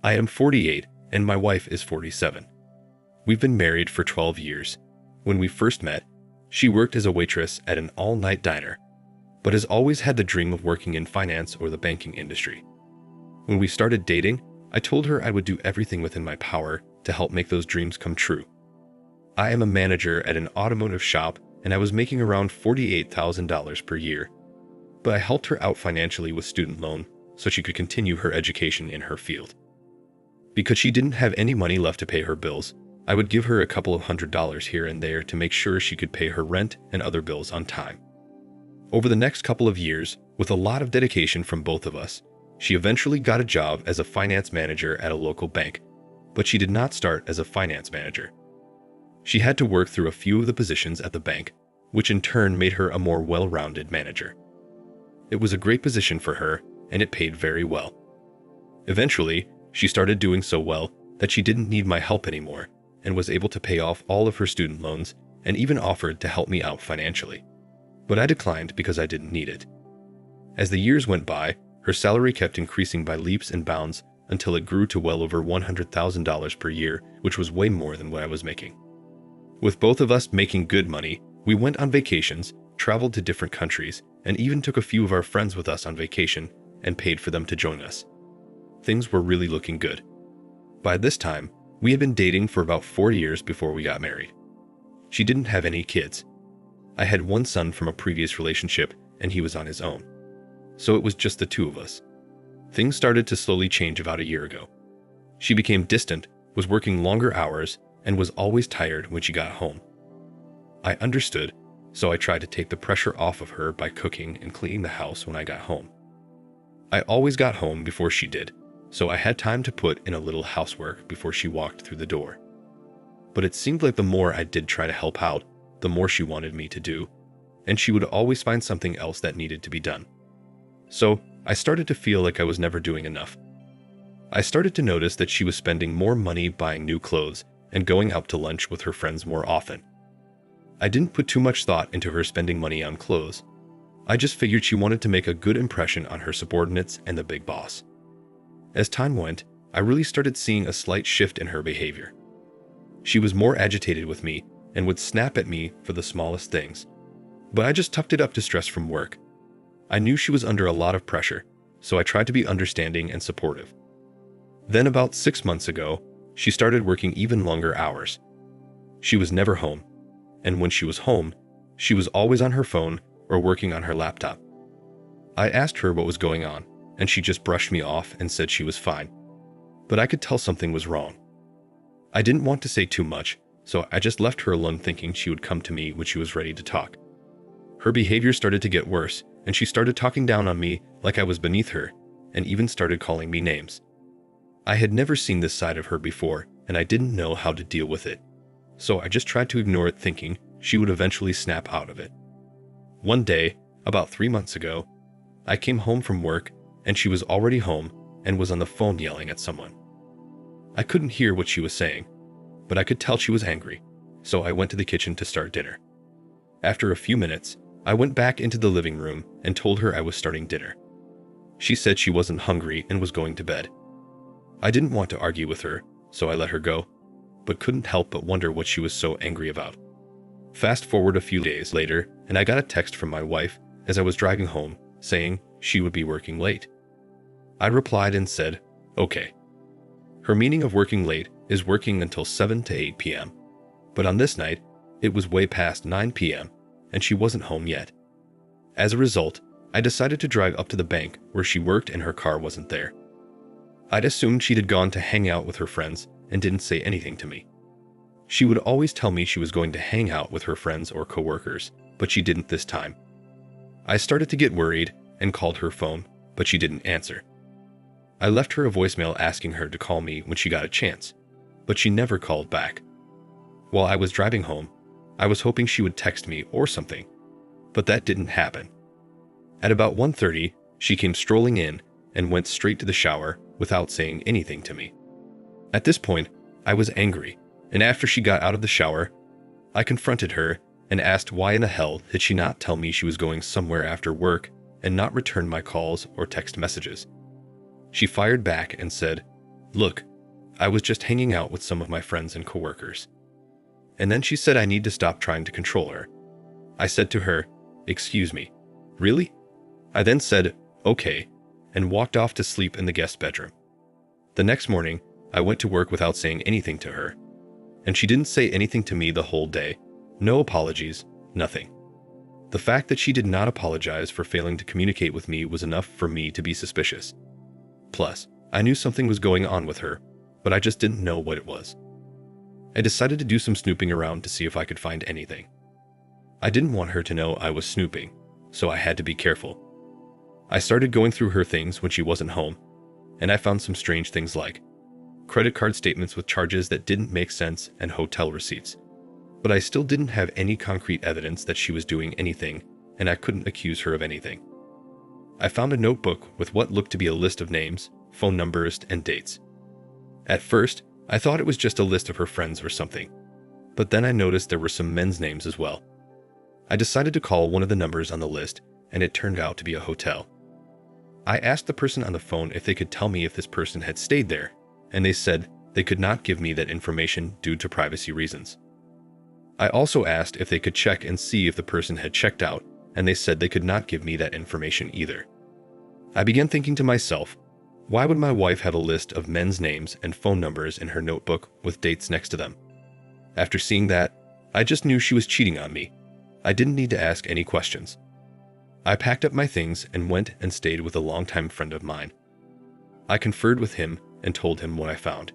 I am 48 and my wife is 47. We've been married for 12 years. When we first met, she worked as a waitress at an all-night diner, but has always had the dream of working in finance or the banking industry. When we started dating, I told her I would do everything within my power to help make those dreams come true. I am a manager at an automotive shop and I was making around $48,000 per year, but I helped her out financially with student loan so she could continue her education in her field. Because she didn't have any money left to pay her bills, I would give her a couple of $100s here and there to make sure she could pay her rent and other bills on time. Over the next couple of years, with a lot of dedication from both of us, she eventually got a job as a finance manager at a local bank, but she did not start as a finance manager. She had to work through a few of the positions at the bank, which in turn made her a more well-rounded manager. It was a great position for her, and it paid very well. Eventually, she started doing so well that she didn't need my help anymore and was able to pay off all of her student loans and even offered to help me out financially. But I declined because I didn't need it. As the years went by, her salary kept increasing by leaps and bounds until it grew to well over $100,000 per year, which was way more than what I was making. With both of us making good money, we went on vacations, traveled to different countries, and even took a few of our friends with us on vacation and paid for them to join us. Things were really looking good. By this time, we had been dating for about 4 years before we got married. She didn't have any kids. I had one son from a previous relationship, and he was on his own. So it was just the two of us. Things started to slowly change about a year ago. She became distant, was working longer hours, and was always tired when she got home. I understood, so I tried to take the pressure off of her by cooking and cleaning the house when I got home. I always got home before she did, so I had time to put in a little housework before she walked through the door. But it seemed like the more I did try to help out, the more she wanted me to do, and she would always find something else that needed to be done. So I started to feel like I was never doing enough. I started to notice that she was spending more money buying new clothes and going out to lunch with her friends more often. I didn't put too much thought into her spending money on clothes. I just figured she wanted to make a good impression on her subordinates and the big boss. As time went, I really started seeing a slight shift in her behavior. She was more agitated with me and would snap at me for the smallest things. But I just tucked it up to stress from work. I knew she was under a lot of pressure, so I tried to be understanding and supportive. Then about 6 months ago, she started working even longer hours. She was never home, and when she was home, she was always on her phone or working on her laptop. I asked her what was going on, and she just brushed me off and said she was fine. But I could tell something was wrong. I didn't want to say too much, so I just left her alone thinking she would come to me when she was ready to talk. Her behavior started to get worse, and she started talking down on me like I was beneath her, and even started calling me names. I had never seen this side of her before, and I didn't know how to deal with it. So I just tried to ignore it, thinking she would eventually snap out of it. One day, about 3 months ago, I came home from work, and she was already home and was on the phone yelling at someone. I couldn't hear what she was saying, but I could tell she was angry, so I went to the kitchen to start dinner. After a few minutes, I went back into the living room and told her I was starting dinner. She said she wasn't hungry and was going to bed. I didn't want to argue with her, so I let her go, but couldn't help but wonder what she was so angry about. Fast forward a few days later, and I got a text from my wife as I was driving home saying she would be working late. I replied and said, okay. Her meaning of working late is working until 7 to 8 p.m. But on this night, it was way past 9 p.m. and she wasn't home yet. As a result, I decided to drive up to the bank where she worked and her car wasn't there. I'd assumed she'd had gone to hang out with her friends and didn't say anything to me. She would always tell me she was going to hang out with her friends or coworkers, but she didn't this time. I started to get worried and called her phone, but she didn't answer. I left her a voicemail asking her to call me when she got a chance, but she never called back. While I was driving home, I was hoping she would text me or something, but that didn't happen. At about 1:30, she came strolling in and went straight to the shower without saying anything to me. At this point, I was angry, and after she got out of the shower, I confronted her and asked why in the hell did she not tell me she was going somewhere after work and not return my calls or text messages. She fired back and said, "Look, I was just hanging out with some of my friends and coworkers." And then she said I need to stop trying to control her. I said to her, "Excuse me, really?" I then said, "Okay," and walked off to sleep in the guest bedroom. The next morning, I went to work without saying anything to her, and she didn't say anything to me the whole day. No apologies, nothing. The fact that she did not apologize for failing to communicate with me was enough for me to be suspicious. Plus, I knew something was going on with her, but I just didn't know what it was. I decided to do some snooping around to see if I could find anything. I didn't want her to know I was snooping, so I had to be careful. I started going through her things when she wasn't home, and I found some strange things like credit card statements with charges that didn't make sense and hotel receipts. But I still didn't have any concrete evidence that she was doing anything, and I couldn't accuse her of anything. I found a notebook with what looked to be a list of names, phone numbers, and dates. At first, I thought it was just a list of her friends or something, but then I noticed there were some men's names as well. I decided to call one of the numbers on the list, and it turned out to be a hotel. I asked the person on the phone if they could tell me if this person had stayed there, and they said they could not give me that information due to privacy reasons. I also asked if they could check and see if the person had checked out, and they said they could not give me that information either. I began thinking to myself, why would my wife have a list of men's names and phone numbers in her notebook with dates next to them? After seeing that, I just knew she was cheating on me. I didn't need to ask any questions. I packed up my things and went and stayed with a longtime friend of mine. I conferred with him and told him what I found.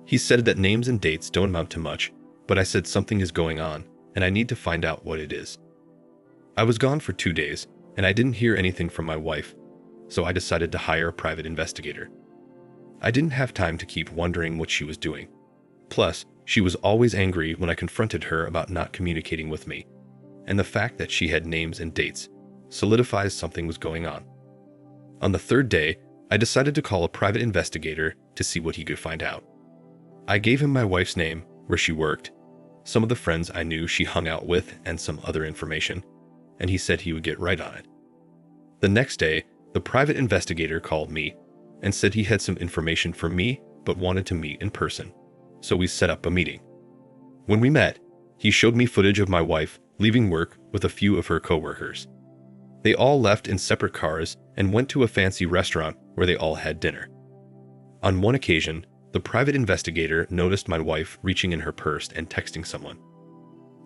He said that names and dates don't amount to much, but I said something is going on, and I need to find out what it is. I was gone for 2 days, and I didn't hear anything from my wife, so I decided to hire a private investigator. I didn't have time to keep wondering what she was doing. Plus, she was always angry when I confronted her about not communicating with me, and the fact that she had names and dates solidifies something was going on. On the 3rd day, I decided to call a private investigator to see what he could find out. I gave him my wife's name, where she worked, some of the friends I knew she hung out with, and some other information, and he said he would get right on it. The next day, the private investigator called me and said he had some information for me but wanted to meet in person, so we set up a meeting. When we met, he showed me footage of my wife leaving work with a few of her coworkers. They all left in separate cars and went to a fancy restaurant where they all had dinner. On one occasion, the private investigator noticed my wife reaching in her purse and texting someone.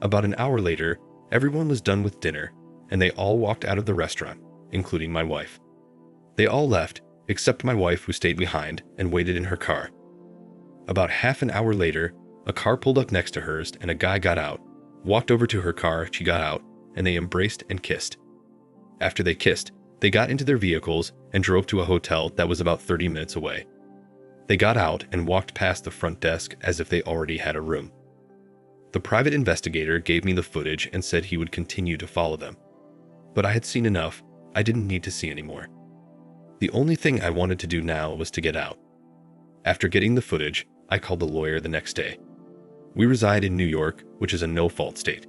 About an hour later, everyone was done with dinner, and they all walked out of the restaurant, including my wife. They all left, except my wife, who stayed behind and waited in her car. About half an hour later, a car pulled up next to hers, and a guy got out, walked over to her car, she got out, and they embraced and kissed. After they kissed, they got into their vehicles and drove to a hotel that was about 30 minutes away. They got out and walked past the front desk as if they already had a room. The private investigator gave me the footage and said he would continue to follow them. But I had seen enough. I didn't need to see anymore. The only thing I wanted to do now was to get out. After getting the footage, I called the lawyer the next day. We reside in New York, which is a no-fault state.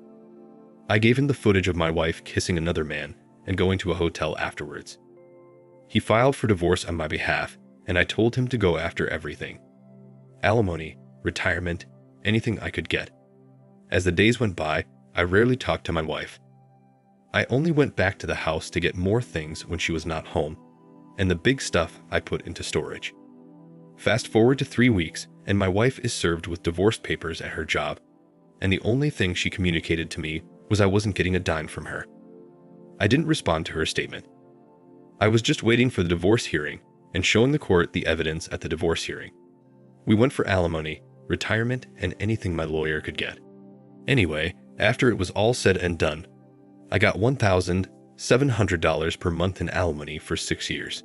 I gave him the footage of my wife kissing another man and going to a hotel afterwards. He filed for divorce on my behalf, and I told him to go after everything. Alimony, retirement, anything I could get. As the days went by, I rarely talked to my wife. I only went back to the house to get more things when she was not home, and the big stuff I put into storage. Fast forward to 3 weeks, and my wife is served with divorce papers at her job, and the only thing she communicated to me was I wasn't getting a dime from her. I didn't respond to her statement. I was just waiting for the divorce hearing and showing the court the evidence at the divorce hearing. We went for alimony, retirement, and anything my lawyer could get. Anyway, after it was all said and done, I got $1,700 per month in alimony for 6 years.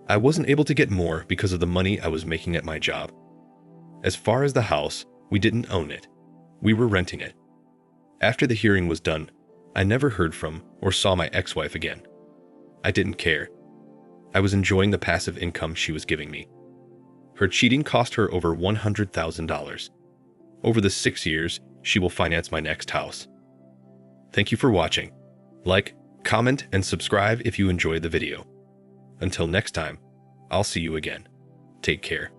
I wasn't able to get more because of the money I was making at my job. As far as the house, we didn't own it. We were renting it. After the hearing was done, I never heard from or saw my ex-wife again. I didn't care. I was enjoying the passive income she was giving me. Her cheating cost her over $100,000. Over the 6 years, she will finance my next house. Thank you for watching. Like, comment, and subscribe if you enjoyed the video. Until next time, I'll see you again. take care.